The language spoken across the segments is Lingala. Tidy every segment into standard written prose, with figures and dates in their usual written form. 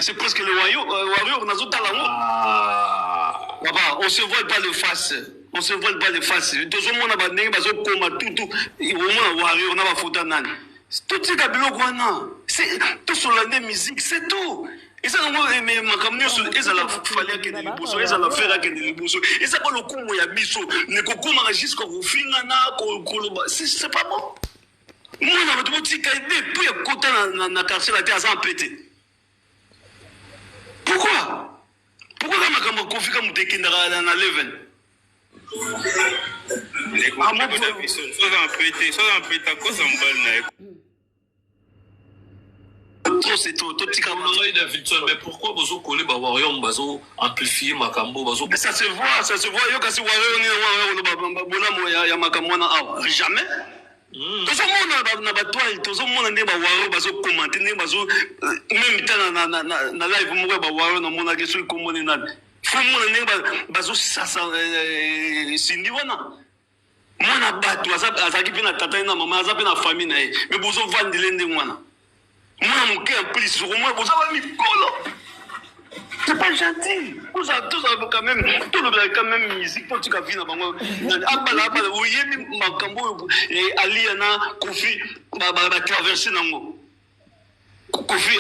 c'est presque le Warrior, on a tout à la Papa, on se voit pas de face. On se voit pas de face. Tout le monde a bandé, parce qu'on a tout. Au moins, Warrior, on a photo nan. Tout ce qu'il c'est tout sur la musique, c'est tout. Et ça, mais ma caméra, et ça la fallait que les boussons, et ça la faire que les boussons. Et ça, pas le coup, il y a bisso. Le coco m'a jusqu'à vous finir, c'est pas bon. Moi, on a tout petit caïd, puis à côté dans la quartier, la terre, ça a pété. Pourquoi? Pourquoi ma caméra confie comme tu es dans la level? Les coco, ça a pété à cause d'un bal. C'est tout petit caméra. Mais pourquoi vous collez Warrior, vous amplifiez Makambo, vous ça se voit, il y a que si Warrior, il y a Makambo, jamais. Tout le monde a toile, tout le monde a Warrior, bazo commenter, bazo même temps na live mo ba Warrior na mona question comment na faut mon bazo ça sindi wana mona batu azaki pina tata na mama azapi na famille na mais bozo vandile ndenge wana mona moke en plus moi bozo ba mikolo. C'est pas gentil. Tous quand même musique. Quand tu as vu, Ali Kofi traversé Kofi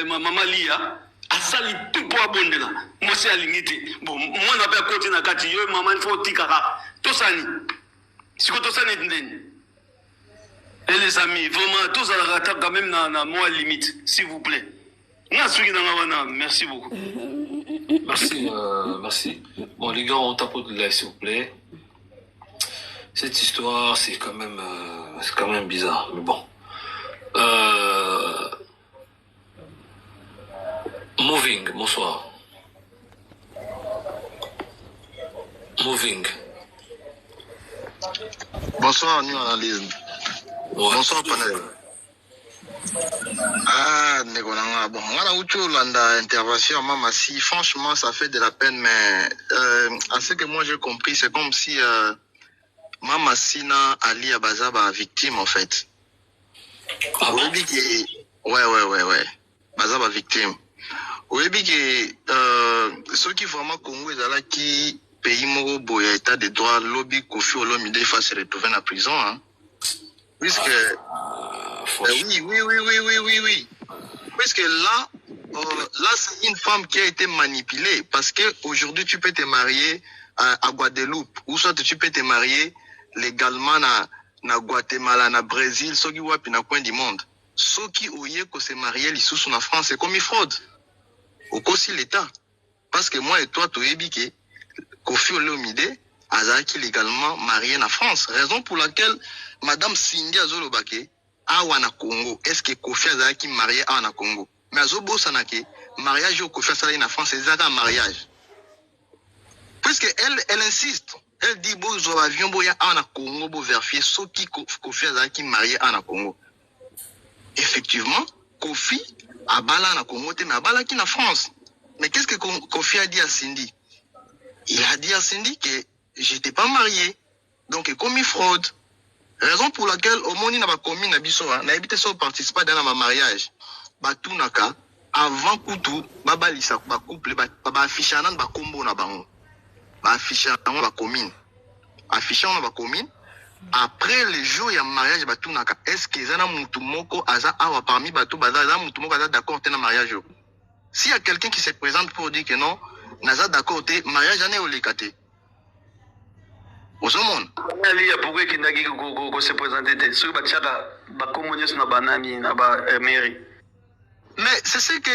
maman Lia a sali tout pour abonder là. Moi c'est à limiter. Bon, moi on a pas côté na kati yo maman il faut tikara. Tout ça ni. Si que tout ça ni. Et les amis, vraiment tous à la quand même na moi limite, s'il vous plaît. Merci beaucoup. Merci. Bon, les gars, on tapote là, s'il vous plaît. Cette histoire, c'est quand même bizarre. Mais bon. Moving, bonsoir. Moving. Bonsoir, New Analyse. Ouais, bonsoir, panel. Ah, Negonanga, bon, on a eu l'intervention, maman, si franchement ça fait de la peine, mais à ce que moi j'ai compris, c'est comme si Mama Sina Ali Abazaba victime en fait. Ah bon? Ouais. Bazaba victime. Oui, que ceux qui vraiment Congo est là qui pays moro boya état de droit lobby Kofi Olomide face retrouver en prison, hein. Puisque oui. Puisque là, c'est une femme qui a été manipulée. Parce que aujourd'hui tu peux te marier à Guadeloupe, ou soit tu peux te marier légalement na Guatemala, na Brésil, ceux qui voient na coin du monde. Ceux qui ouye que se marier les sous en France, c'est comme une fraude. Au aussi l'État. Parce que moi et toi, tu es biqué. Kofi Olomide a qui légalement marié en France. Raison pour laquelle Madame Cindy Azolobake awa na Congo. Est-ce que Kofi Azaki marié awa na Congo? Mais Azobo Sanake, mariage au Kofi Azaki na France, c'est un mariage. Puisque elle insiste. Elle dit bon, zo avion boya awa na Congo bo vérifier ce qui Kofi Azaki marié awa na Congo. Effectivement, Kofi a bala na Congo, mais a bala qui na France. Mais qu'est-ce que Kofi a dit à Cindy? Il a dit à Cindy que j'étais pas marié. Donc, commis fraude. Raison pour laquelle, au monde, il n'a pas commis na biso, n'a évité ça participer dans ma mariage. Tout naka, avant Koutou, babalisa, couple, affichanan, combo na bango. Affichanan, commune. Affichanan, commune. Après les jours, il y a mariage, tout naka. Est-ce que Zana Moutoumoko, Aza, Awa, parmi Batou, Baza, Moutoumoko, Aza, d'accord, t'es dans mariage. S'il y a quelqu'un qui se présente pour dire que non, Naza, d'accord, t'es mariage, j'en ai au lécaté. Au monde. Il y a pourquoi qui n'a pas se présenter. Ceux qui ont communié sur la banane, la mairie. Mais c'est ce que,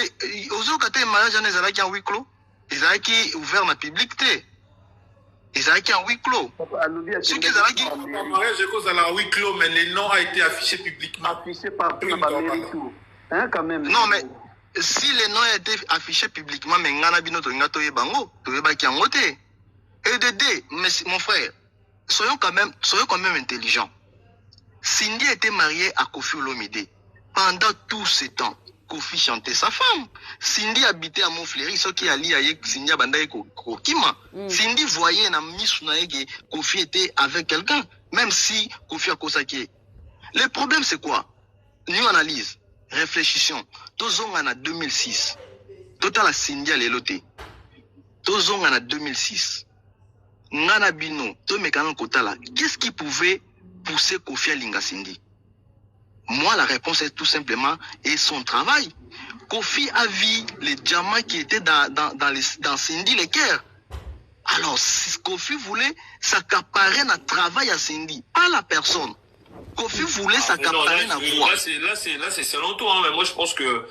aux autres, les mariages, ils ont qui en huis clos. Ils ont qui ouvert dans la publicité. Ils ont qui en huis clos. Ceux qui ont qui. Le mariage est cause à la huis clos, mais le nom a été affiché publiquement. Affiché partout dans la mairie. Hein, quand même. Non, mais si le nom a été affiché publiquement, mais ngana bino to ngato yebango, to yebaki en côté. Et de mais mon frère, soyons quand même intelligents. Cindy était mariée à Kofi Olomide. Pendant tout ce temps, Kofi chantait sa femme. Cindy habitait à Montfleury, ce qui a lié avec Cindy Bandaye Kokima. Cindy voyait na misuna que Kofi était avec quelqu'un, même si Kofi a consacré. Le problème c'est quoi? Nous analyse. réfléchissons. Tozonga en 2006. Total a Cindy à l'éloté. Tozonga en 2006. Ngana Bino, Tomekano Kotala. Qu'est-ce qui pouvait pousser Kofi à Linga Cindy? Moi, la réponse est tout simplement et son travail. Kofi a vu les diamants qui étaient dans Cindy Lecker. Alors, si Kofi voulait s'accaparer notre travail à Cindy, pas la personne. Kofi voulait s'accaparer la voix. Là, c'est selon toi, hein, mais moi, je pense que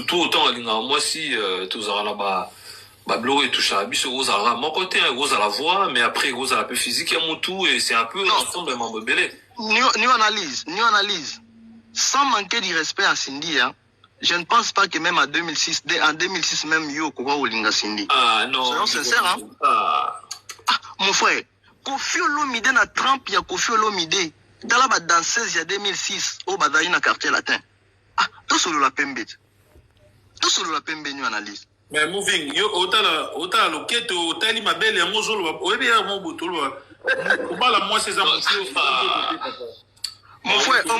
tout autant, moi, si tous là-bas, Bablo et tout ça, bis rose à la, mon côté, rose à la voix, mais après, rose à la peu physique, il y a mon tout, et c'est un peu l'ensemble de mon bébé. New analyse. Sans manquer de respect à Cindy, hein, je ne pense pas que même en 2006 même, yo, Kowa Olinga Cindy. Ah, non. Soyons sincères, hein. Ah, mon frère, Kofi Olomide na Trump, il y a Kofi Olomide. Dans la danseuse, il y a 2006, au Badaï na quartier latin. Ah, tout sur la pembe. Tout sur la pembe, New analyse. Mais moving, yo, ota loquette, ota li mabelle, ya mozolo, oebe ya mo botolo. Obala moi c'est ça. Mon frère, au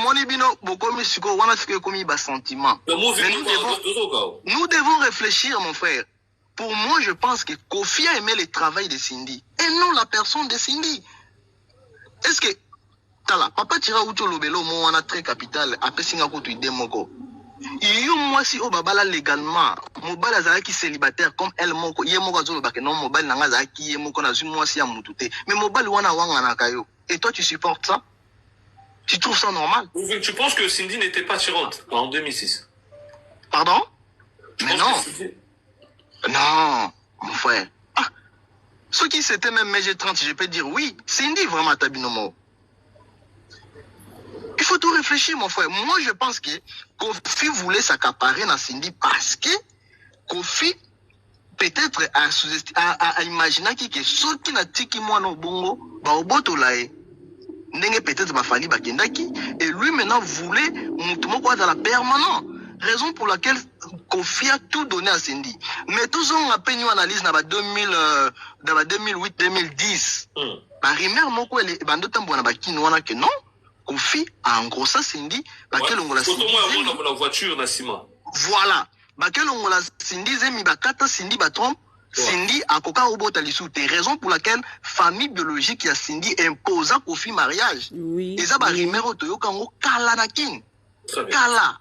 monibino, bokomi siko, wana siko komi ba sentiment. Nous devons réfléchir, mon frère. Pour moi, je pense que Kofi a aimé le travail de Cindy et non la personne de Cindy. Est-ce que Tala, papa tira uto lobelo mo wana très capital, après singa ko tu idemoko. Yo moi si obabala légalement, mobile azaki célibataire comme elle moko, ye moko azolo bake non mobile nanga azaki ye moko na zu moi si ya mutute. Mais mobile wana wanga na kayo. Et toi tu supportes ça? Tu trouves ça normal? Tu penses que Cindy n'était pas tirante en 2006? Pardon? Mais non. Non, mon frère. Ah, ceux qui c'était même MG30, je peux dire oui. Cindy vraiment tabinomo. Il faut tout réfléchir, mon frère. Moi, je pense que Kofi voulait s'accaparer dans Cindy parce que Kofi peut-être a imaginé que ceux qui n'a tiki moi no bongo, ba oboto lae. Peut-être ma famille bakendaki et lui maintenant voulait monter quoi dans la permanent. Raison pour laquelle Kofi a tout donné à Cindy. Mais tous on a fait une analyse dans 2008-2010. Par rumeur moko elle bando tambo na bakini wana que non. Kofi a engrossé Cindy bakel ongola Cindy. La voiture na Sima. Voilà. Bakel ongola Cindy zemi bakata Cindy batrompe. Cindy a koka obota lisute, raison pour laquelle famille biologique ya Cindy imposa Kofi mariage. Oui. Et ça ba rimero to yokango kala na king. Kala.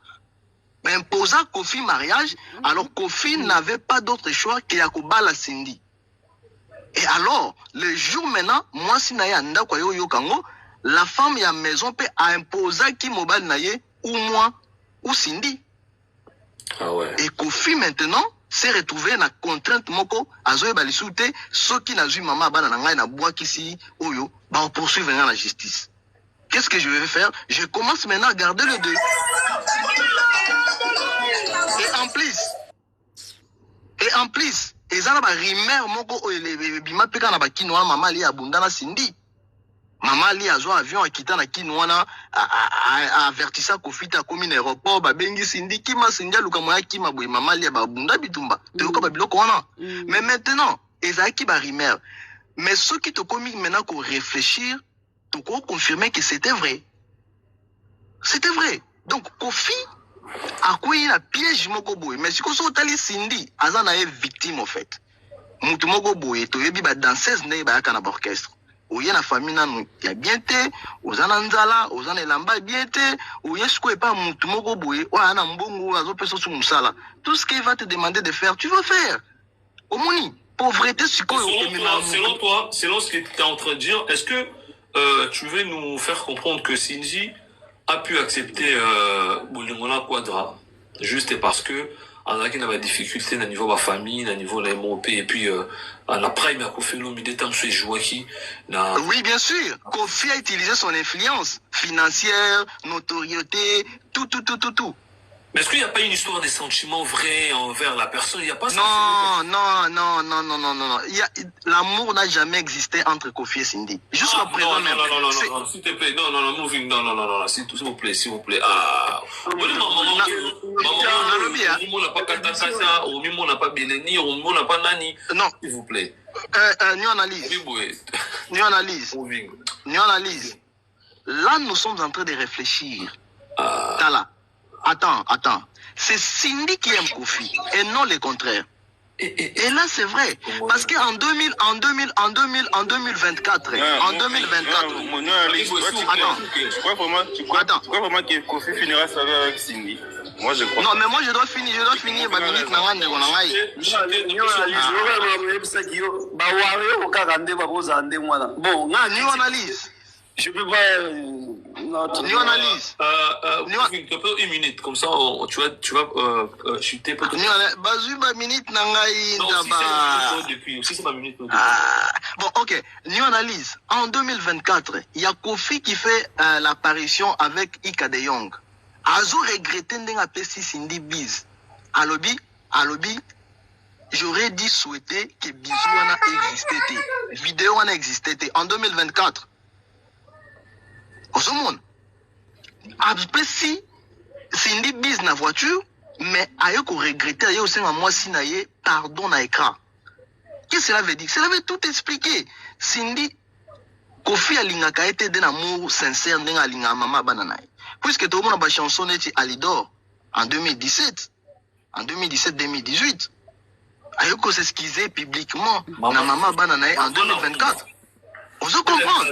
Mais imposa Kofi mariage, alors Kofi n'avait pas d'autre choix que yakobala Cindy. Et alors, le jour maintenant, moi si na ya nda kwa yokango, la femme ya maison peut imposer qui mobile na ye ou moi ou Cindy. Ah ouais. Et Kofi maintenant s'est retrouvé na contrainte moko azoye balisute ceux qui n'a vu maman bana ngai na bois kisi oyo ba poursuivre dans la justice. Qu'est-ce que je vais faire? Je commence maintenant à garder le deux. Et en plus, ezana ba rumeur moko oyo bima peka na ba kinwa maman li abundana Cindy. Maman li azo avion akita na kinwana a avertissa Kofi ta komi na aéroport ba bengi Cindy kima Cindy luka moya kima boy maman li ba bunda bitumba te yoka ba biloko wana. Mais maintenant ezaki ba rumeur. Mais ceux qui te komi maintenant qu'on réfléchir, te confirmer que c'était vrai. C'était vrai. Donc Kofi a quoi la piège moko boy mais si ko so tali Cindy azana est victime en fait. Mutu moko boy to yebi ba danseuse ne ba kana orchestre. Oye na famille nanu ya bien te, ozana nzala, ozana elamba bien te, oye siko pas mutu moko boye, wa na mbongo azo peso su musala. Tout ce qu'il va te demander de faire, tu vas faire. Omoni, pauvreté siko selon ce que tu es en train de dire, est-ce que tu veux nous faire comprendre que Cindy a pu accepter Bolingola Quadra juste parce que on a des difficultés au niveau de la famille, au niveau de la MOP, et puis on a prime à Kofi Olomide tant que Joaki. Oui, bien sûr. Kofi a utilisé son influence financière, notoriété, tout. Mais est-ce qu'il n'y a pas une histoire des sentiments vrais envers la personne? Il n'y a pas ça? Non. L'amour n'a jamais existé entre Kofi et Cindy. Jusqu'à présent même. Non, s'il te plaît. Non, moving. Non, s'il vous plaît. Ah. Maman n'a pas Katakasa, ou Mimo n'a pas Beneni, ou Mimo n'a pas Nani. Non. S'il vous plaît. New analyse. Là, nous sommes en train de réfléchir. Tala. attends. C'est Cindy qui aime Kofi et non le contraire. Et là, c'est vrai. Parce qu'en 2024, en 2024. Tu crois vraiment que Kofi finira sa vie avec Cindy? Moi, je crois. Non, mais moi, je dois finir ma minute. Bon, analyse. Je peux pas. Nous analyse. Une minute, comme ça, tu vas chuter peut-être. Bazu ma minute nangai. Si c'est ma minute. Bon, ok. Nous analyse. En 2024, il y a Kofi qui fait l'apparition avec Ika de Jong. Azo regretté n'enga pesi Cindy Biz. Alobi, j'aurais dit souhaiter que Bizou wana existait. Vidéo wana existait en 2024. Au monde. Après si Cindy Biz na voiture, mais ayo ko regretter ayo senga moi sinaye pardon na écran. Qu'est-ce que cela veut dire? Cela veut tout expliquer. Cindy Kofi alingaka été d'un amour sincère n'enga alinga mama bananaye. Puisque tout le monde a chanson de Alidor en 2017, en 2017-2018. Ayoko s'excuser publiquement na maman bananaye en 2024. On se comprend.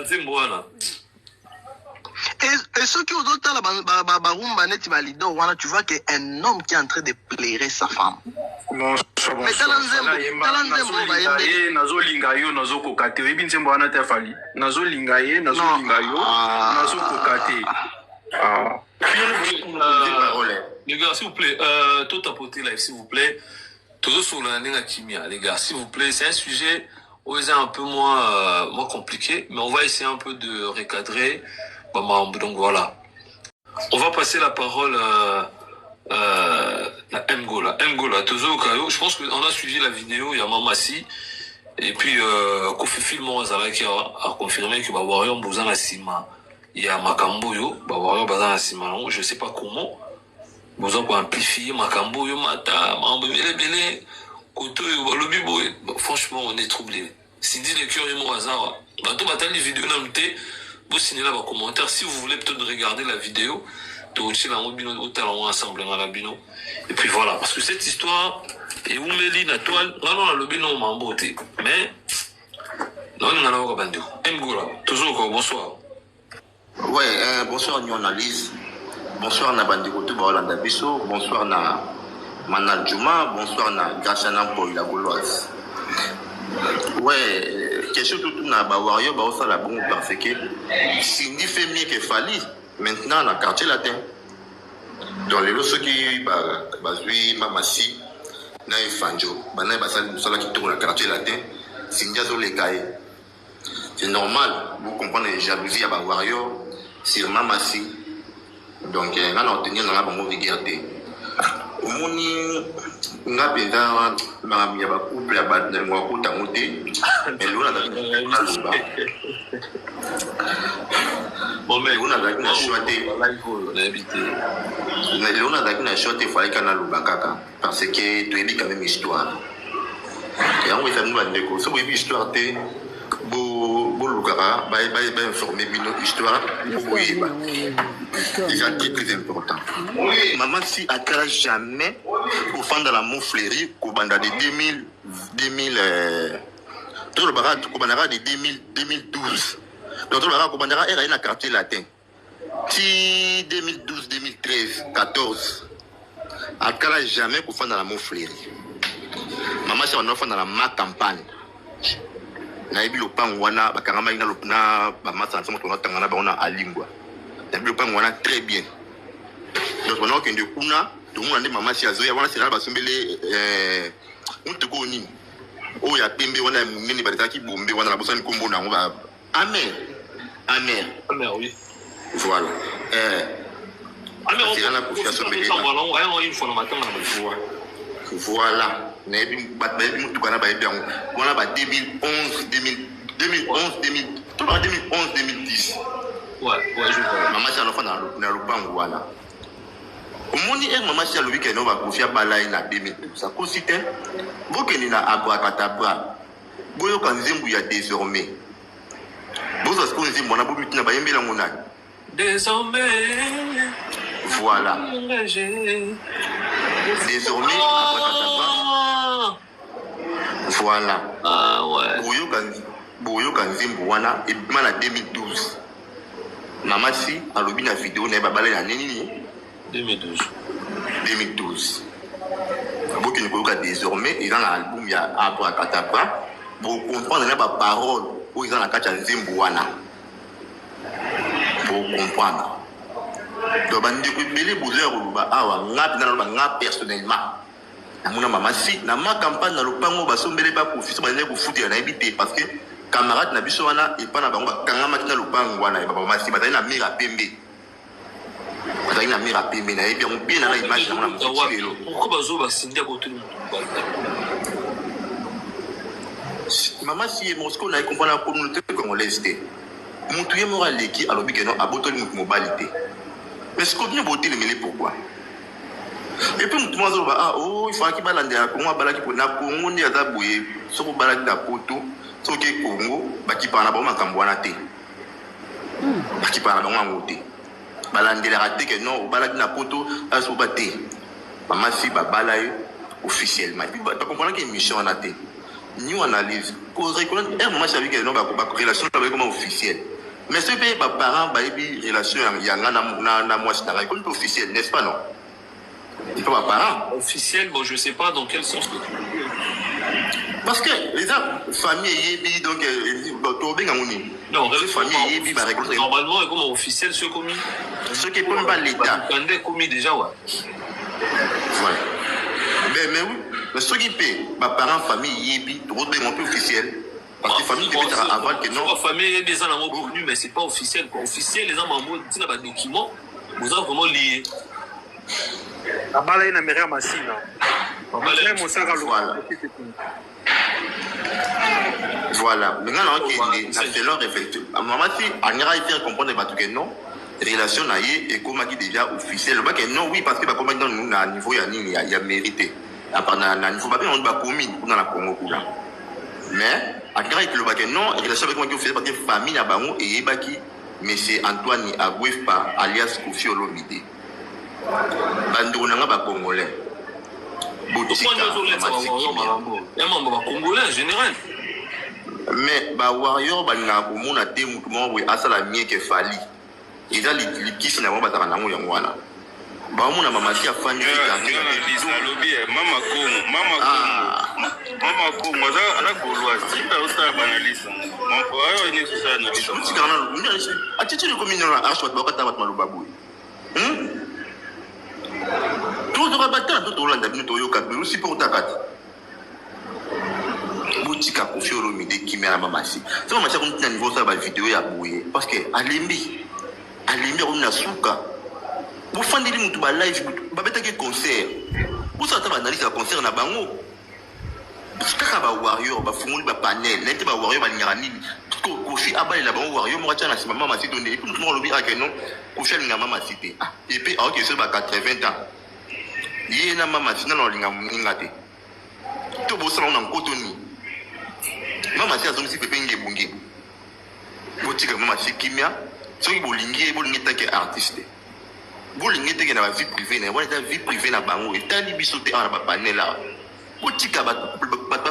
Et ceux qui ont d'autres barumba neti Alidor, tu vois qu'un homme qui est en train de plairer sa femme. Non, mais nazo lingayo nazo kokate ebi nsembo wana te fali nazo lingayo nazo kokate les gars, s'il vous plaît, tout tapoter live, s'il vous plaît. Toujours sur la ligne Kimia, les gars, s'il vous plaît. C'est un sujet un peu moins compliqué, mais on va essayer un peu de recadrer. Donc voilà. On va passer la parole à Mgola. Mgola, toujours je pense qu'on a suivi la vidéo, il y a Mamassi. Et puis, Kofi Filmo Azala qui a confirmé que Warrior Bouzan la Sima. Il y a Makamboyo, Warrior Bazan la Sima. Je ne sais pas comment. Bouzan pour amplifier Makamboyo, Mata, Mambele, Koto, Lobibo. Franchement, on est troublé. Si dit les cœurs et mon hasard, tout matin, les vidéos n'ont été. Vous signez là vos commentaires. Si vous voulez peut-être regarder la vidéo, et puis voilà, parce que cette histoire, et où Mélie, la toile, non, le bino m'a emboté. Mais, non, on a un bandit. Mgola, toujours, bonsoir. Ouais, bonsoir, nous analyse. Bonsoir, Nabandi Koto, Baolanda Bisso. Bonsoir, na Manal Juma. Bonsoir, na Gachana Paul, la Gauloise. Ouais, question tout na Warrior, ça la bombe parce que Cindy fait mieux que Fali. Maintenant, dans le quartier latin. Dans les lots qui basui Mamassi, na Fanjo, bana basal qui tourne dans le quartier latin, Cindy a les cahiers. C'est normal, vous comprenez les jalousies à Warrior, c'est Mamassi. Donc, on a obtenu dans la bonne vigueuté. Au monde, on a besoin de couple à battre de moi pour t'amonter. Mais l'on a on a choisi il fallait qu'on a le parce que tu es quand même histoire. Et on va faire une histoire. Si histoire te Bolugara, informer une histoire. C'est un qui très important. Maman, si à jamais, au fond de la mouflerie, au banda de 2012. Donc, le Barak au Bandara est dans le quartier latin. Si 2012, 2013, 14, à Kala jamais pour faire dans la mouflerie. Maman, c'est un enfant dans la ma campagne. Naïbi le pan wana, bakarama ina lopna, bamasa ensemble on a tangana ba on a alingwa. Naïbi le pan wana très bien. Donc on a qu'un kuna, tout le monde a dit maman si azoya wana c'est là basumbele on te connaît. Oh ya pembe wana munene bataki bombe wana la bossa ni kombo na on va amen. Amen, oui. Voilà. Voilà. On a 2011, 2010. Ouais, je vois. Maman, c'est un enfant dans le banc, voilà. Au monde, maman, c'est le week-end, on va confier à Balaï en 2012. Ça consiste, vous qui n'avez pas à Abracadabra, vous avez un désormais. Désormais. Voilà. Désormais, après Kataba, voilà. Ah ouais. Boyo Kanzimbo wana et mal à 2012. Namasi a lobby la vidéo n'est pas balé la nini 2012. Beaucoup ne peuvent désormais ils ont l'album il y a après Kataba pour comprendre les paroles où ils ont la kacha Nzimbo wana. Pour comprendre. Donc bandi ko belé bouzeur ba awa nga personnellement. Namuna mama si na ma campagne na lopango basombele ba professeur ba ko futi na ebité parce que camarade na biso wana et pas na bango kanga matina lopango wana ba mama si batali na mira pembe. Batali na mira pembe na ebi on bien na image na mona mutilo. Pourquoi bazo ba sindia ko tout mama si Moscou na comprendre la communauté congolaise. Mutu ye mora leki alobi que non abotoli mutu mobilité. Mais ce qu'on vient voter les mêlés pourquoi? Et puis nous demandons il faut qu'il balande à Congo, balaki pour na Congo ni aza boye, so ko balaki na poto, so ke Congo, baki pa na ba makambo wana te. Baki pa na ba ngote. Balande la raté que non, balaki na poto, aso baté. Maman si ba balaye officiellement. Et puis ba comprendre que mission en a té. Nous analyse pour reconnaître moi je savais que non ba relation avec comment officiel. Mais ce que mes parents ba une relation na moi c'est un officiel, n'est-ce pas non? Il faut mes parents officiel, bon je sais pas dans quel sens que tu veux dire. Parce que les familles yebi donc to benga moni. Non, les familles yebi ba reconnaître normalement comme officiel ce commis. Ce qui peut pas l'état. Quand commis déjà ouais. Ouais. Mais oui, mais ce qui paie ma parents famille yebi trop démonté officiel. Parce que famille peut être avant que non. La famille est des gens connus mais c'est pas officiel quoi. Officiel les gens membres tu n'as pas de documents, vous avez vraiment lié. La balle est une machine. Voilà. Maintenant, c'est leur réflexion. Maman, si on ira faire comprendre que non, relation et comment qui déjà officiel. Non, oui, parce que comment dans nous, à niveau, il y a mérité. À part à niveau, on va commis dans la Congo. Mais, à grâce que non, relation avec moi qui officiel parce que famille à Bango et Ebaki, mais c'est Antoine Agouefpa, alias Kofi Olomide. Bando nanga ba congolais. Botika. Congolais en général. Mais ba warrior ba na komona te mutu mo we asala mie ke fali. Eza likisi na ba takana ngo yango wana. Ba mona mama si afandi ka mama ko ngoza ala golwa sinda usa banalisa. Moko ayo ni sasa na lisa. Tikana na atichi le communal archot ba kata bat malubabu. Tout le battant, tout le monde a eu un aussi pour ta carte. Boutique à confier au Romide qui m'a la mamassi. C'est ma machine qui a niveau ça, la vidéo est bouillée. Parce que, à l'embi, on a souka. Vous faites des moutons live, vous faites des concerts. Vous savez, vous analysez un concert na bango. Parce que les warriors, les fumons, les panels, les warriors, les nirani, Kofi Abba, les warriors, moi, tiens, c'est ma maman, c'est donné. Et puis, tout le monde le dit, non, Kofi, la maman, cité. Et puis, ok, c'est 80 ans. Il y a un maman, c'est non, il y a un gâté. Tout le monde a un cotoni. Maman, c'est un homme qui peut payer un bungé. Vous dites que maman, c'est kimia. Ceux qui vous l'ingé, artiste. Vous l'ingé, dans la vie privée, dans la vie privée, dans la banque, et tant de bisoté en la panel là. Vous dites que pas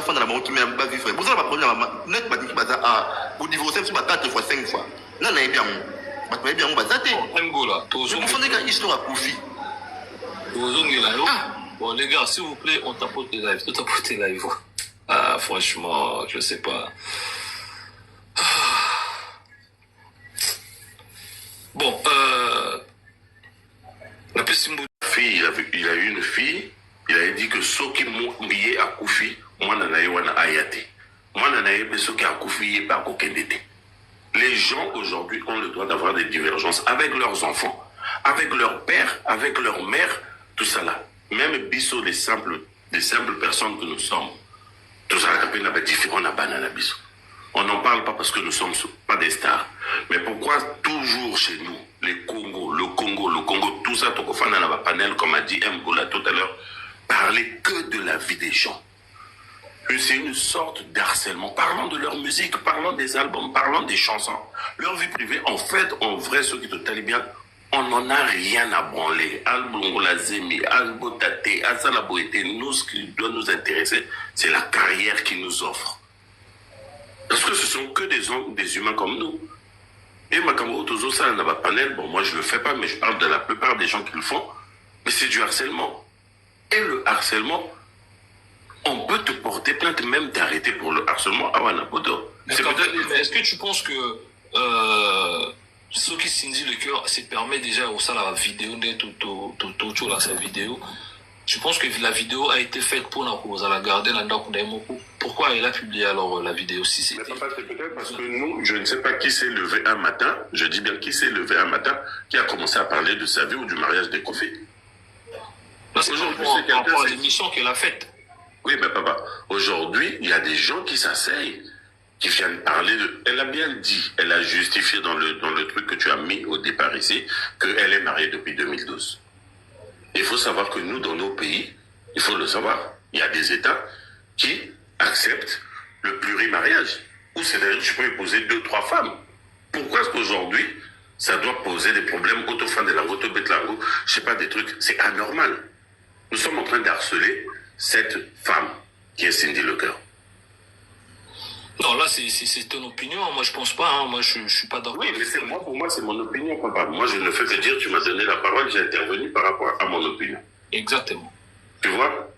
faire dans la banque qui m'a pas vu frère. Vous avez pas problème, net, vous divorcez 4 fois, 5 fois. Non, non, bien. Vous bien, on va s'attendre. Vous faites une histoire à Kofi. Bon, les gars, s'il vous plaît, on tapote les lives. Tout tapote les lives. Ah, franchement, je sais pas. Bon, la petite fille, il a eu une fille, il a dit que ceux qui m'ont lié à Koufi, moi, n'en ai pas ayate. Moi, n'en ai pas ceux qui a Koufi, pas Kokendete. Les gens aujourd'hui ont le droit d'avoir des divergences avec leurs enfants, avec leur père, avec leur mère, tout ça là. Même biso, des simples personnes que nous sommes, tout ça là, différent à banana biso. On n'en parle pas parce que nous ne sommes pas des stars. Mais pourquoi toujours chez nous, le Congo, tout ça, tout ça, dans la panel, comme a dit Mboula tout à l'heure, parler que de la vie des gens. C'est une sorte d'harcèlement. Parlons de leur musique, parlons des albums, parlons des chansons. Leur vie privée, en fait, en vrai, ceux qui te talent bien, On n'en a rien à branler. Al-Boulazemi, Al-Botate, Al-Salaboete, nous, ce qui doit nous intéresser, c'est la carrière qu'ils nous offrent. Parce que ce sont que des humains comme nous. Et Makambo Tozo, ça, n'a pas panel. Bon, moi, je le fais pas, mais je parle de la plupart des gens qui le font. Mais c'est du harcèlement. Et le harcèlement, on peut te porter plainte, même t'arrêter pour le harcèlement. Ah ouais, est-ce que tu penses que ce qui signifie le cœur, c'est permet déjà au ça la vidéo, tout là, sa vidéo. Je pense que la vidéo a été faite pour la garder là dedans. Pourquoi elle a publié alors la vidéo si c'est peut-être parce que nous, je ne sais pas qui s'est levé un matin, je dis bien qui s'est levé un matin, qui a commencé à parler de sa vie ou du mariage de Kofi. C'est par rapport à l'émission qu'elle a faite. Oui, mais papa, aujourd'hui, il y a des gens qui s'asseyent, qui viennent parler de... Elle a bien dit, elle a justifié dans le truc que tu as mis au départ ici, qu'elle est mariée depuis 2012. Il faut savoir que nous, dans nos pays, il faut le savoir, il y a des États qui acceptent le plurimariage, où c'est-à-dire que tu peux épouser 2-3 femmes. Pourquoi est-ce qu'aujourd'hui, ça doit poser des problèmes, autofan de langue, autobetlango, je sais pas, des trucs, c'est anormal. Nous sommes en train d'harceler cette femme qui est Cindy Lecœur. Non, là, c'est ton opinion. Moi, je pense pas. Hein. Moi, je suis pas d'accord. Oui, mais pour moi, c'est mon opinion, papa. Moi, je ne fais que dire, tu m'as donné la parole, j'ai intervenu par rapport à mon opinion. Exactement. Tu vois,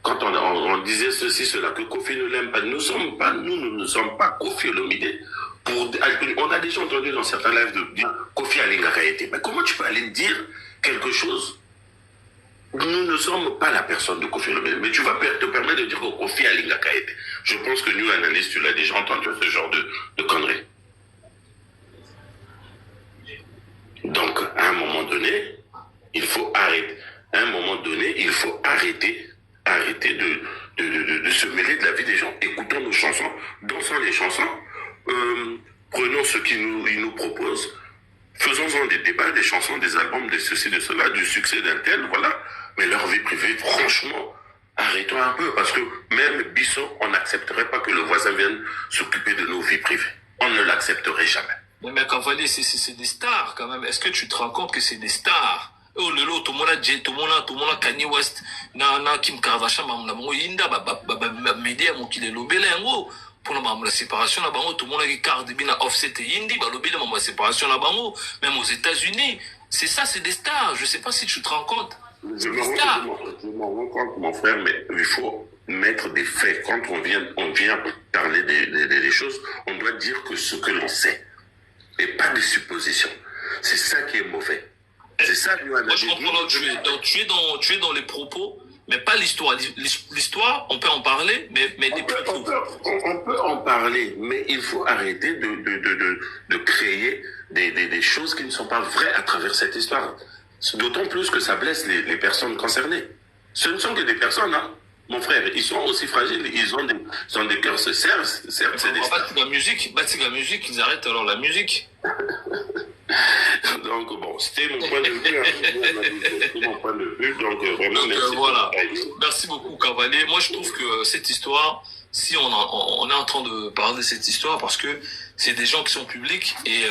quand on disait ceci, cela, que Kofi ne l'aime pas, nous ne sommes pas Kofi Olomide. On a déjà entendu dans certains lives de dire Kofi Alingaka était. Mais comment tu peux aller dire quelque chose? Nous ne sommes pas la personne de Kofi Olomide, mais tu vas te permettre de dire que Kofi Alingaka était. Je pense que nous, analystes, tu l'as déjà entendu ce genre de conneries. Donc, à un moment donné, il faut arrêter. À un moment donné, il faut arrêter de se mêler de la vie des gens. Écoutons nos chansons, dansons les chansons, prenons ce qu'ils nous proposent, faisons-en des débats, des chansons, des albums, de ceci, de cela, du succès d'un tel, voilà. Mais leur vie privée, franchement, arrêtons un peu, parce que même Bissot, on n'accepterait pas que le voisin vienne s'occuper de nos vies privées. On ne l'accepterait jamais. Mais Cavalier, c'est des stars quand même. Est-ce que tu te rends compte que c'est des stars? Oh lelo tout le monde a Jay, tout le monde a Kanye West, na Kim Kardashian, na bango inda média mo kile lobele yango pour la séparation na bango tout le monde a Cardi B na Offset et Indi ba lobele la séparation na bango même aux États-Unis. C'est ça, c'est des stars. Je sais pas si tu te rends compte. Je me rends compte, mon frère, mais il faut mettre des faits. Quand on vient parler des choses, on doit dire que ce que l'on sait et pas des suppositions. C'est ça qui est mauvais. C'est ça que nous avons dit. Donc tu es dans les propos, mais pas l'histoire. L'histoire, on peut en parler, mais des propos. On peut en parler, mais il faut arrêter de créer des choses qui ne sont pas vraies à travers cette histoire. D'autant plus que ça blesse les personnes concernées. Ce ne sont que des personnes, hein. Mon frère, ils sont aussi fragiles, ils ont des cœurs, certes, c'est des... La musique, ils arrêtent alors la musique. Donc bon, c'était mon point de vue, donc vraiment merci. Voilà. Merci beaucoup, Cavalier. Moi, je trouve que cette histoire, si on est en train de parler de cette histoire, parce que c'est des gens qui sont publics et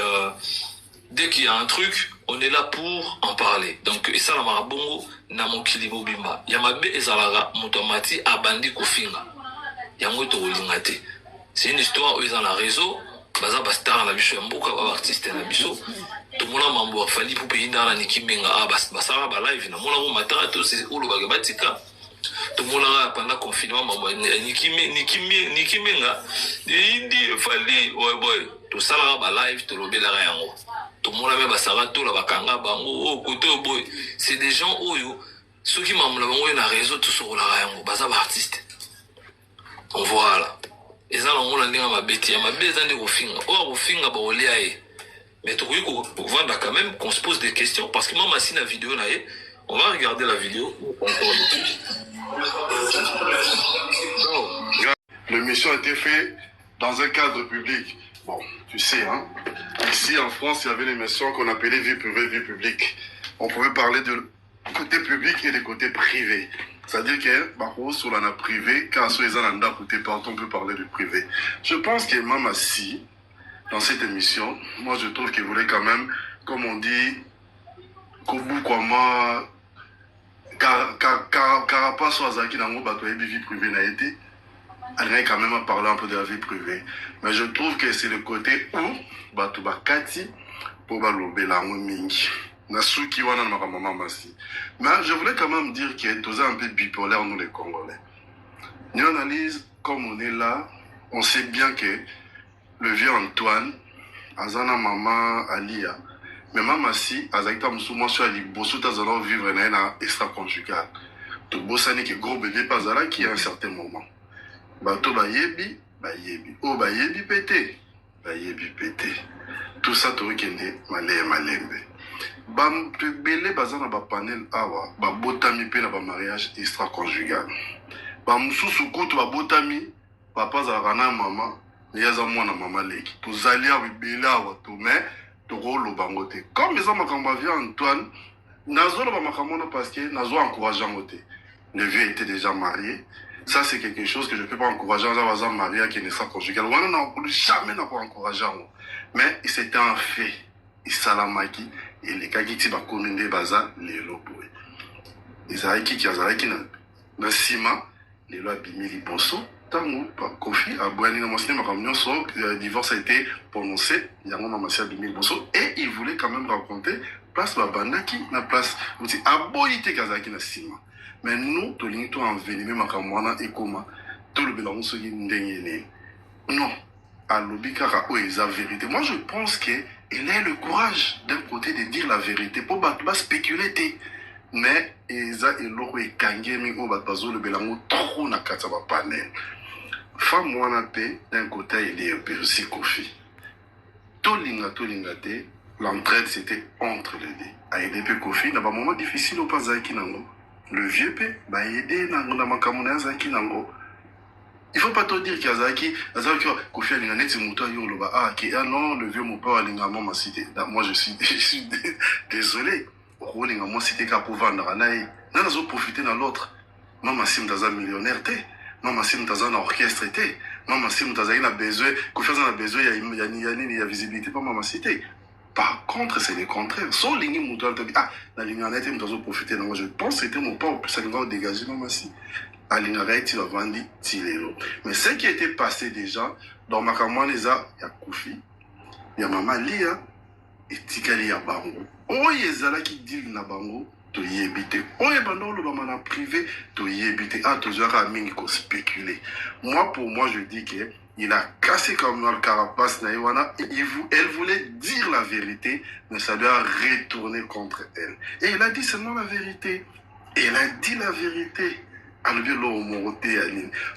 dès qu'il y a un truc, on est là pour en parler. Donc, et ça, la marabongo, na mokili bobimba. Yamabe ezalaga, mutomati abandi kofinga. Yamoto olingate. C'est une histoire où ils ont la réseau, baza bastar na biso mboka ba artiste na biso. To mona mambo afali pour pays na nikimenga basara ba live na mona mo matara to c'est olo ba batika. To mona pendant confinement mambo nikimenga. Indi fali ouais boy. To sala ba live to lobela yango. Tout le monde a basara tout la bakanga bango au côté boy. C'est des gens ceux qui m'ont la na réseau tout sur la yango baza ba artiste. On voit là. Et ça on l'a dit ma bêtise, ma bêtise de kofinga. Kofinga ba oliae. Mais tu vois qu'on vendre quand même qu'on se pose des questions parce que moi si la vidéo là on va regarder la vidéo. L'émission a été faite dans un cadre public. Bon, tu sais, hein. Ici en France, il y avait une émission qu'on appelait vie privée, vie publique. On pouvait parler de côté public et de côté privé. C'est-à-dire que, sur la privé, quand sur les ananda côté partout, on peut parler de privé. Je pense que Mamassi, dans cette émission, moi je trouve qu'il voulait quand même, comme on dit, Kobu Kwama Carapace Azaki Nango Bato vie privée n'a été. Elle quand même à parler un peu de la vie privée. Mais je trouve que c'est le côté où Bato Bakati pour Balobe Lango Mingi. Nasuki Wana Maman Massi. Mais je voulais quand même dire qu'il est un peu bipolaire nous les Congolais. Nous analyse comme on est là, on sait bien que le vieux Antoine, Azana Maman Alia, mais Maman si, Azakta Moussouma sur Ali Bosso Tazana vivre dans extra-conjugal. Tout Bossani qui est gros bébé Pazala qui à un certain moment. Bato Bayebi, oh Bayebi pété, pété. Tout ça, tout kende malembe. Bam belé bazana ba panel awa, ba botami pe na ba mariage extra-conjugal. Bam susu kutu ba botami, papa za rana mama, yaza mwana mama leki. To zalia bibele awa to me, to rolo bangote. Comme les amakamba via Antoine, nazo lo ba makamona parce que nazo encourageant ngote. Le vieux était déjà marié. Ça, c'est quelque chose que je ne peux pas encourager à un mariage qui est extra-conjugal. On n'a jamais encouragé. Mais c'était un fait. Il salamaki. Et les gens qui ont communiqué baza, les loboués. Les aïki qui ont été dans le ciment, les lois bimili bosso, tango, kofi, abouani, dans mon cinéma, le divorce a été prononcé, il y a un moment à bimili bosso, et il voulait quand même raconter place babandaki, la place, aboyité kazaki dans le ciment. Mais nous, tout le monde envenimé makamwana et comment tout le bélan se dit non. À l'obikara où est la vérité. Moi, je pense qu'il a le courage d'un côté de dire la vérité pour pas spéculer. Mais Eza et l'eau est kangemi au batbazo le bélango trop na kataba panel. Femme wana pe d'un côté il est un peu aussi Kofi. Tolinga te l'entraide c'était entre les deux. A aider pe Kofi dans un moment difficile au pas zaki nango. Le vieux pe ba aider nango na makamona zaki nango. Il faut pas te dire qu'il y a Zaki, Kofi Alingane, c'est Mouta Yoloba. Ah non, le vieux mon père Alingama m'a cité. Moi, je suis désolé. Rolinga m'a cité qu'à pour vendre. Non, nous avons profité dans l'autre. Maman Sim Taza millionnaire, Maman Sim Taza un orchestre, Maman Sim Taza a besoin, Kofi a besoin, il y a visibilité, pas Maman cité. Par contre, c'est le contraire. Sans ligne Mouta, la ligne en été, nous avons profité. Je pense que c'était mon père, ça nous a dégagé, Maman Sim. Mais ce qui était passé déjà, dans ma camarade, il y a Kofi, il y a Maman Lia, et Tikali ya Bango. Oh, il y a qui dit na Bango, to y habiter. Oh, il y a le maman privé, to y habiter. Ah, toujours à mingi ko spéculer. Moi, pour moi, je dis que il a cassé comme dans le carapace naïwana. Elle voulait dire la vérité, mais ça lui a retourné contre elle. Et il a dit seulement la vérité. Et elle a dit la vérité.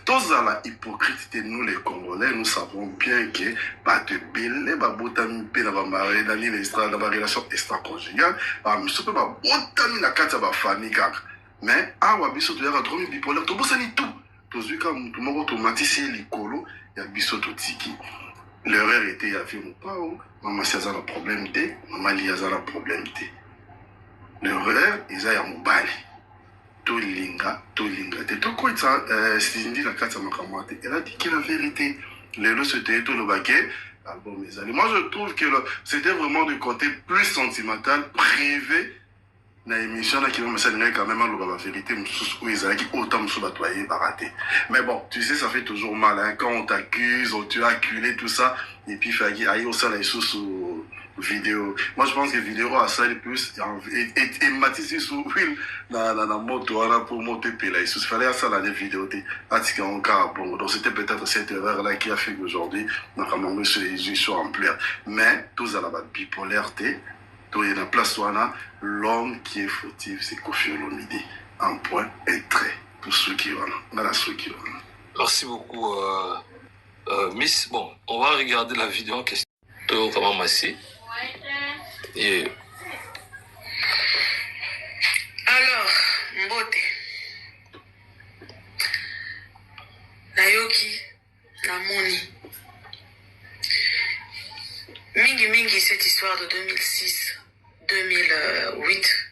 Tous à la hypocrite, nous les Congolais, nous savons bien que bah te belé bah botami pe na ba mari dans la relation extra-conjugale, bah monsieur bah botami na kata ba famille kaka. Mais ah wa biso to ya trop bipolaire, to bosani tout. To zuka mutu moko automatisé likolo ya biso to tiki. L'erreur était ya vie mon pao, maman si azana problème té, maman li azana problème té. L'erreur isa ya mobali. Tolinga. Elle a dit que la vérité, c'était tout le baquet. Moi, je trouve que c'était vraiment du côté plus sentimental, privé. Na émission là qui va me saluer quand même la vérité où ils allaient autant me batoyer baraté. Mais bon, tu sais ça fait toujours mal hein, quand on t'accuse, on tu as acculé tout ça et puis fait aïe au ça les sous vidéo. Moi je pense que vidéo a ça le plus et matissé sous la moto là pour monter là il fallait ça la vidéo article en cas bon donc c'était peut-être cette erreur là qui a fait qu'aujourd'hui on a quand même ils sont en plein mais tous à la bipolarité. Il y a la place l'homme qui est fautif, c'est Kofi Olomide. Un point et trait. Pour ceux qui vont. Merci beaucoup, Miss. Bon, on va regarder la vidéo en question. Comment masser. Et... Alors, Mbote. Nayoki, Namoni. Mingi, cette histoire de 2006. 2008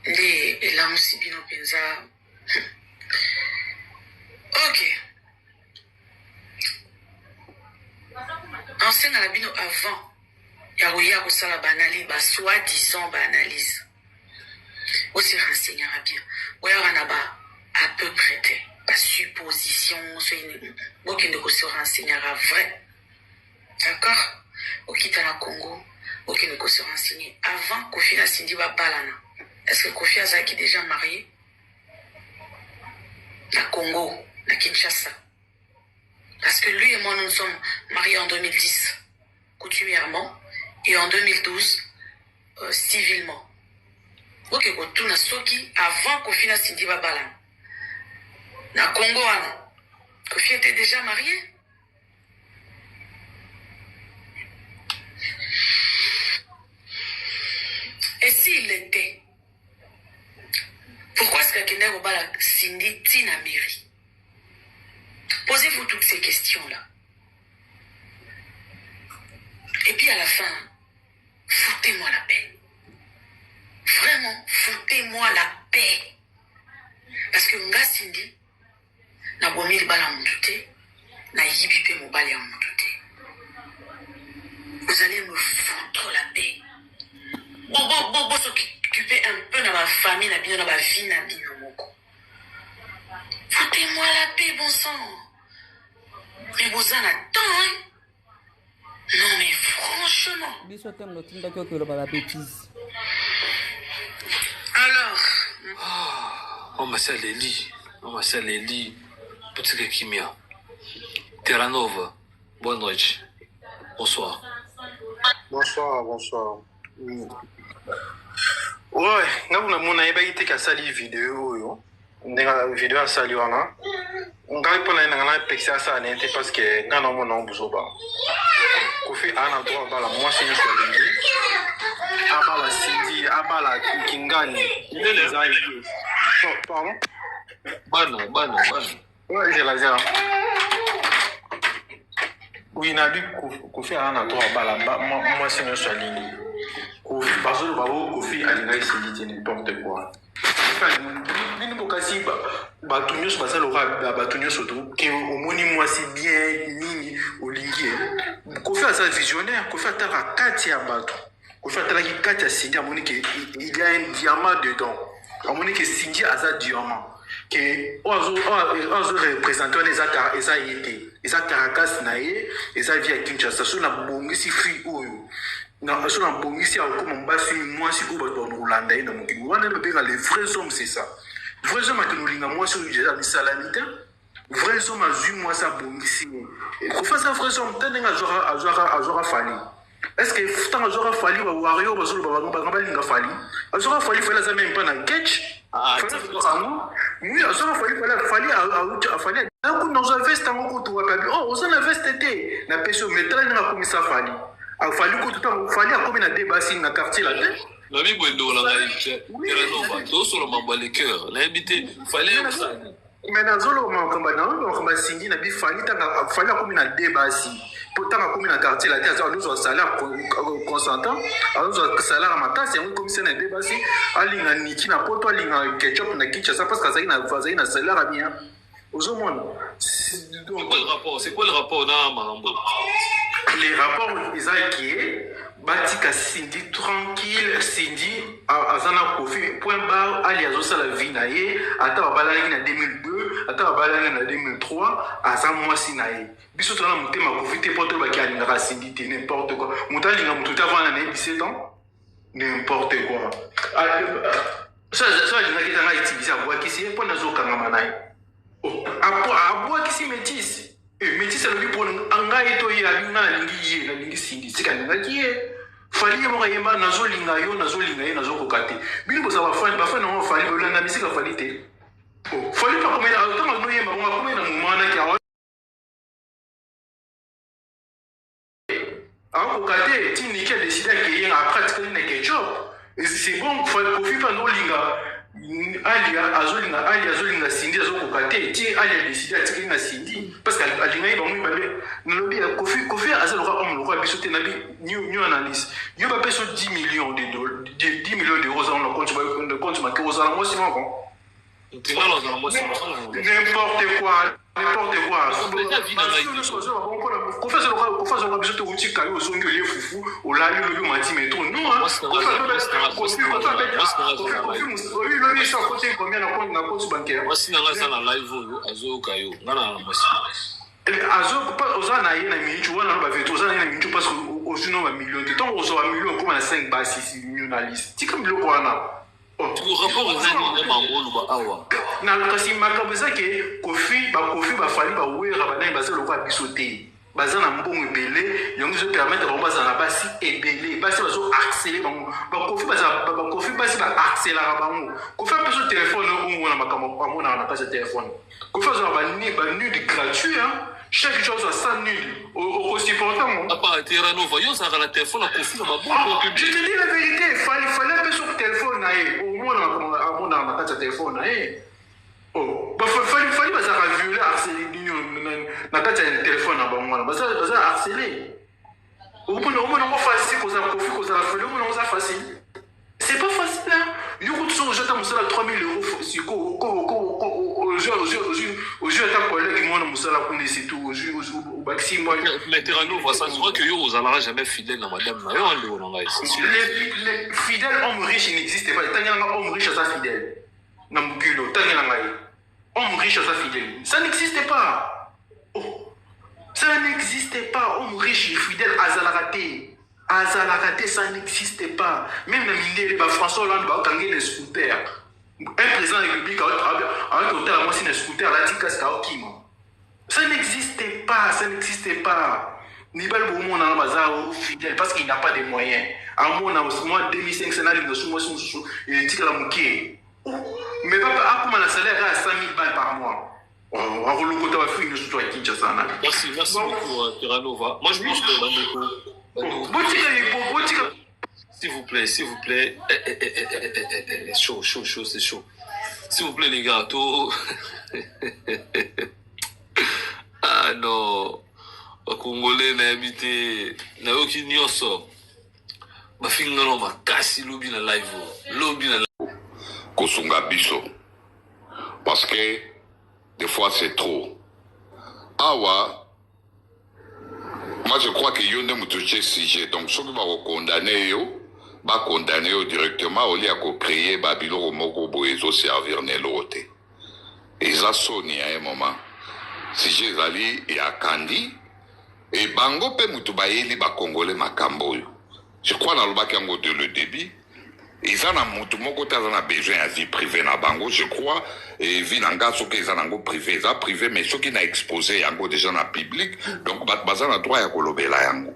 nde elamusi bino penza. Ok, ensenga na bino avant ya kosala banali ba soi-disant ba analyse. Aussi renseignera bien. Oya na ba à peu près ba supposition so une bokende ko se renseignera vrai. D'accord? Au quitte la Congo, bokende ko se renseigner avant Kofi na Sindi ba balana. Est-ce que Kofi Azaki déjà marié? Na Congo, na Kinshasa. Parce que lui et moi, nous sommes mariés en 2010, coutumièrement, et en 2012, civilement. Ok, tout na soki avant Kofi na Sindi Babala. Na Congo, Kofi était déjà marié. Et s'il l'était, pourquoi est-ce que Kende Babala Sindi Tina Miri? Posez-vous toutes ces questions-là. Et puis à la fin, foutez-moi la paix. Vraiment, foutez-moi la paix. Parce que nga Sindi, na bomil bala moutoute, na yibipe mo bala moutoute. Vous allez me foutre la paix. Bon, s'occuper un peu de ma famille, de ma vie, de mon. Foutez-moi la paix, bon sang. Mais vous en attendez, hein? Non, mais franchement. Alors. On m'a salé lit. On m'a salé lit. Petit Kimia. Terra Nova. Boa noite. Bonsoir. Bonsoir. Ouais, nous avons été cassés vidéo, yo. Vidéo à saluer là. On va pas na pexer ça n'était parce que quand on a besoin ba. Kofi ana droit ba la moi c'est une chose. Abala Sindi, abala Kingani. Il est les aïeux. Pardon? Bano. Ouais, j'ai la zéro. Oui, n'a lu Kofi ana droit ba la moi c'est une chose. Kofi parce que Kofi a déjà essayé n'importe quoi. Bini bokasi bato nyonso bazaloka bato nyonso to ke omoni mwasi bien mingi olingi Kofi aza visionnaire. Kofi ataka kati ya bato. Kofi atalaki kati ya Sindi amoni ke il y a un diamant dedans. Amoni ke Sindi aza diamant ke ozo représenter eza yete eza Caracas na ye eza via Kinshasa so na bongisi free oyo na so na bongisi a comme mbasi mwasi ko bato na Rolanda ina mokili wana bebenga les vrais hommes. C'est ça vrais hommes que nous linga mwasi oyo déjà ni salamita vrais hommes azu mwasi bongisi ko fa ça vrais hommes tenenga azora fali. Est-ce que tant azora fali ba wario bazolo ba linga fali azora fali fala za même pas na catch oui azora fali donc nous avons veste en koto wakabi on a veste té na peso metra na komisa fali fali ko tout fali a comme na débassi na quartier là la bibo ndo la ngaïche era nova to sur le mambo les cœurs na habité fallait ça mais na zolo ma Sindi na bi fali ta fali a comme na débassi pourtant comme na quartier là ça nous un salaire consentant nous un salaire matin c'est un commissaire na débassi alinga niki na poto alinga ketchup na Kinshasa parce que ça na salaire bien aux hommes. C'est quoi le rapport dans Marambo? Les rapports ils ont qui Batika Sindi tranquille Sindi azana Kofi point barre ali azosa la vie naie ata babalaki na 2002 ata babalaki na 2003 asa mwasi naie biso tona mutema Kofi te poto baki alinga Sindi te n'importe quoi mutalinga mututa avant na 17 ans n'importe quoi ça alinga kitanga itibisa kwa kisi po nazoka ngama naie aboa kisi métis métis alobi pour ngai to ye alinga alingi ye na lingi Sindi tika ningaki ye fali mo kayemba nazolinga ye nazokoka te bino boza bafani nango fali olanda misika fali te fali pa komena ntango noyemba bonga komena momana ki akoka te ti niki adeside akeyenga apratiqueli na ketchup c'est bon Kofi pa nolinga Ali azolinga Sindi azokoka te ti ali adeside atikeli na Sindi parce que alingai bango babe nalobi Kofi azaloka homme lokola biso te nabi new analyse yo bapeso 10 millions d'euros dans le compte makero ozala mwasi moko n'importe quoi n'importe quoi. Kasi makambo ezake Kofi bafali bawera banayi baza lokwa biso te baza na mbongo ebele yango zo permettre bango baza na basi ebele basi bazo harceler bango bakofi basi ba harcelaka bango kofi apeso telefone ongo na makambo amona na kasa telefone kofi azo na ba nude gratuit chaque chose à 100 nude au supportant mon papa Terano voyons ça la téléphone à Kofi na babongo public. Je te dis la vérité, fallait apeso téléphone na au moins na kasa téléphone na oh, fallait baza violer harceler na kati ya téléphone na bango wana baza harceler omona facile koza Kofi koza la folie omona oza facile c'est pas facile hein yo ko jeta musala 3000 € siko au jeu ta collègue moi na musala kuna c'est tout au baxi moi mais Terano voit ça je crois que yo ozalara jamais fidèle na madame na yo ando na ngai les fidèles hommes riches n'existent pas tanga na homme riche ça fidèle na mukilo tanga na ngai homme riche ça fidèle ça n'existe pas. Oh. Ça n'existe pas. Homme riche, fidèle, azalaraté, ça n'existe pas. Même le ministre François Hollande va gagner les scooters. Un président de la République a hôtel à moi si les scooters là dit que c'est ça n'existe pas, ça n'existe pas. Nibal Boumou n'a pas fidèle parce qu'il n'a pas de moyens. À moi 2500 n'a il dit que la mouquée. Mais pas comment la salaire à 5000 balles par mois. Merci beaucoup, Terranova. Moi, je pense que s'il vous plaît, chaud, c'est chaud. S'il vous plaît, les gars, tout. Ah non, les Congolais n'ont habité, n'a aucun nioso. Ma fille n'a pas cassé l'obi na live, Kosunga biso, parce que des fois c'est trop. Awa, moi je crois que yon ne me touche sujet. Donc ceux qui vont condamner directement au lieu de créer Babylon moko boezo servir nelote. Et ça sonne à un moment. Si j'ai allé et à Kandi et bango pe mutubayeli ba congolais makambo. Je crois dans le bakango de le débit. Ils ont besoin de vie privée na bango, je crois, et vie nanga ce qu'ils ont privé, ils ont privé, mais ceux qui n'ont exposé yango déjà na public, donc bazan a droit à kolobela yango.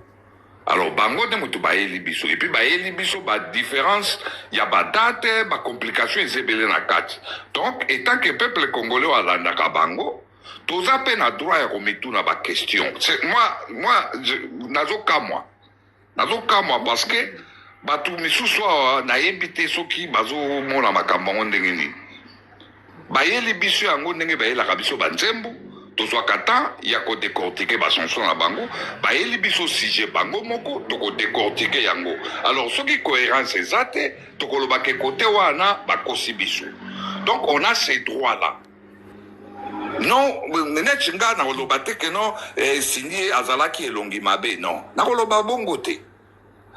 Alors bango de mutu baeli biso, et puis baeli biso ba différence, il y a ba date, ba complication et zebele na kat. Donc étant que peuple congolais a landaka bango, tous a peine à droit à remettre na ba question. C'est moi nazo ka moi parce que batu misusu na yebite soki bazo mona makambo ndenge ni bayeli biso yango ndenge bayela biso banzembo tozwa kata ya ko décortiquer ba chanson na bango bayeli biso sujet bango moko to ko décortiquer yango alors soki cohérence ezate to ko loba ke côté wana ba kosi biso donc on a ces droits là non net nga na loba te que non signé azalaki elongi mabe non na ko loba bongo te.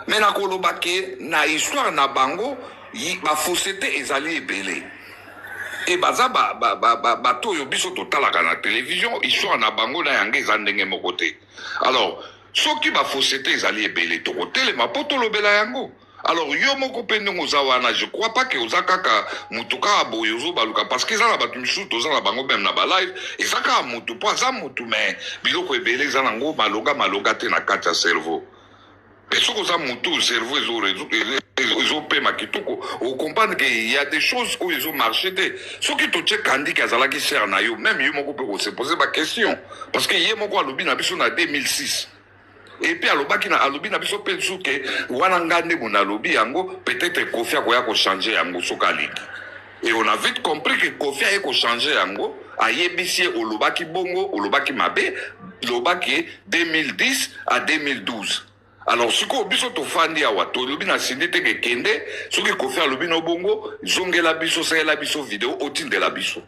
Mais na kolobake na histoire na bango ba fausseté ezali ebele et baza bato yo biso totalaka na télévision histoire na bango na yango eza ndenge moko te alors soki ba fausseté ezali ebele tokotelema po tolobela yango alors yo moko pe ndenge oza wana je crois pas que oza kaka mutu kaka boye ozobaluka parce que eza na bato misusu toza na bango même na balive eza kaka mutu po aza mutu mais biloko ebele eza nango maloga te na kati ya cerveau. Mais ce que ça monte cerveau, ils ont payé ma kitoko. On comprend qu'il y a des choses où ils ont marché. Ce qui te check Kandi Kazala qui sert na yo, même yo moko peut se poser ma question. Parce que hier moko alobi na biso na 2006. Et puis alobaki na alobi na biso pe souke wana ngande bona alobi yango peut-être Kofi akoya ko changer yango soka ligi. Et on a vite compris que Kofi a ko changer yango. Ayebisi olobaki bongo, olobaki mabe, olobaki 2010 à 2012. Alors, ce qu'on biso to fandi awa to lobi na sindite ke kende, ce qui Kofi alobi no bongo, zonge la biso, c'est la biso vidéo, otine de la biso.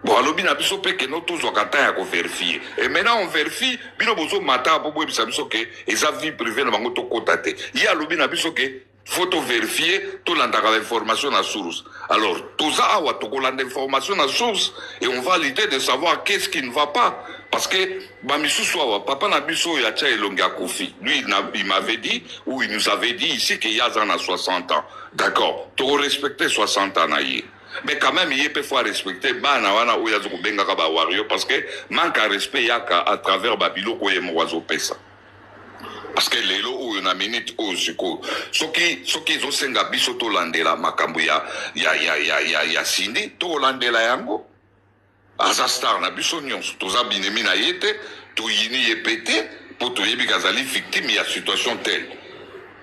Bon, alors, bien, biso pe que nous tous à vérifier. Et maintenant, on vérifie, bien, bozo mata, bobo, bisa biso que, et ça vie privée, na bango to kotate. Il y a l'obin biso que, faut vérifier, tout l'andaka l'information à source. Alors, tout ça, awa, to l'information à source, et on va l'idée de savoir qu'est-ce qui ne va pas. Parce que, bamisu soa, papa na biso, ya tcha elonga kofi. Lui, il m'avait dit, ou il nous avait dit ici qu'il y a 60 ans. D'accord. Tu respecter 60 ans, naïe. Mais quand même, il peut falloir respecter parce que manque à respect à travers Babilo pesa. Parce que les lots où on a minute au suko. Ce qui ont senga biso to landela makambu ya sindi to landela yango. Azastar na biso nyonso to za binemi na yete to yini yepete pour to yebi kazali victime ya situation telle.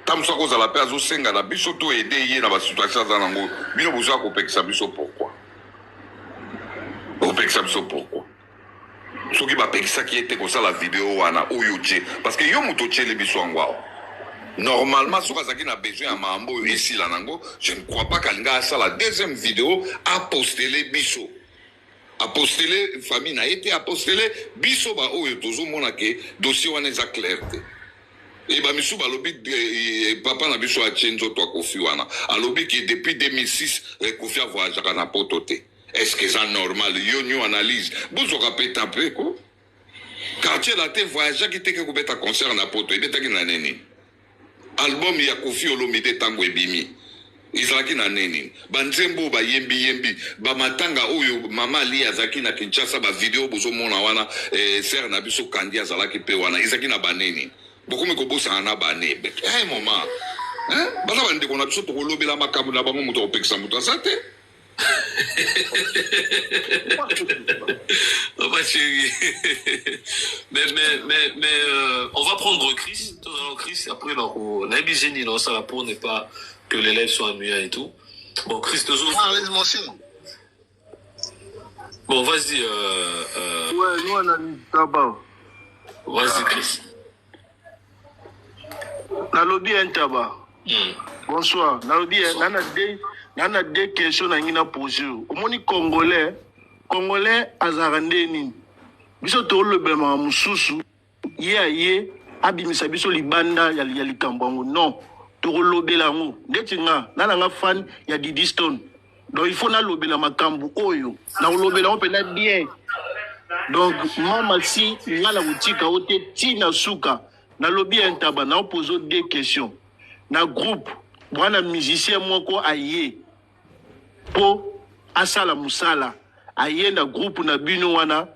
Tam so ko za la pezo senga na biso to aider ye na ba situation za nango bino boza ko pekisa biso pourquoi pekisa biso pourquoi so ki ba pekisa ki ete ko sa la vidéo wana oyo che parce que yo muto che le biso ngwa normalement so kazaki na besoin ya mambo ici la nango je ne crois pas qu'alinga sa la deuxième vidéo a posteler biso a posteler famille na été a posteler biso ba oyo tozo mona ke dossier wana za clarté. Et bah misu balobi papa na biso a chenzo to kofi wana alobi ki depuis 2006 kofi a voyagé na potote. Est-ce que c'est normal yo new analyse bozo kapeta pe ko quartier la te voyagé ki te ke ko beta concert na poto e beta ki na neni album ya kofi olomide tango ebimi izalaki na neni banzembo ba yembi ba matanga oyo mama ali azaki na Kinshasa ba vidéo bozo mona wana ser na biso kandi azalaki pe wana izaki na baneni. Beaucoup me kobosa na bané. Eh maman. Hein? Bana bande qu'on a biso to lobela makamu na bango muto opekisa muto sate. Papa chéri. Mais on va prendre Chris, Chris après on a génie non ça pour ne pas que l'élève soit ennuyé et tout. Bon Chris bon vas-y ouais, nous on a mis tabac. Vas-y Chris. Nalobi entaba. Bonsoir. Nalobi nana deux questions na ngina poser. Omoni congolais azarande nini. Biso to lobema mususu ye abimisa biso libanda ya likambango non. To lobela ngo. Ndeti nga nana nga fan ya Didi Stone. Donc il faut na lobela makambu oyo. Na lobela on peut na bien. Donc mama si ngala utika ote tina suka. Na lobby entaba na pose deux questions. Na groupe bwana musicien moko aye po asala musala aye na groupe na bino wana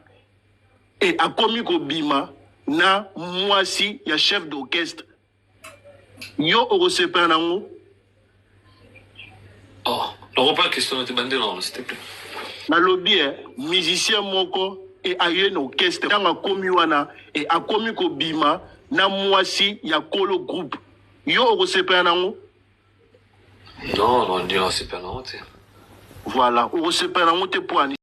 et akomi ko bima na mwasi ya chef d'orchestre. Yo orosepa nango. Oh, on reprend la question de Bandelon s'il te plaît. Na lobby musicien moko et aye na orchestre tanga komi wana et akomi ko bima na mwasi ya kolo groupe yo okosepa nango non on dit on sepa nango te voilà okosepa nango te pour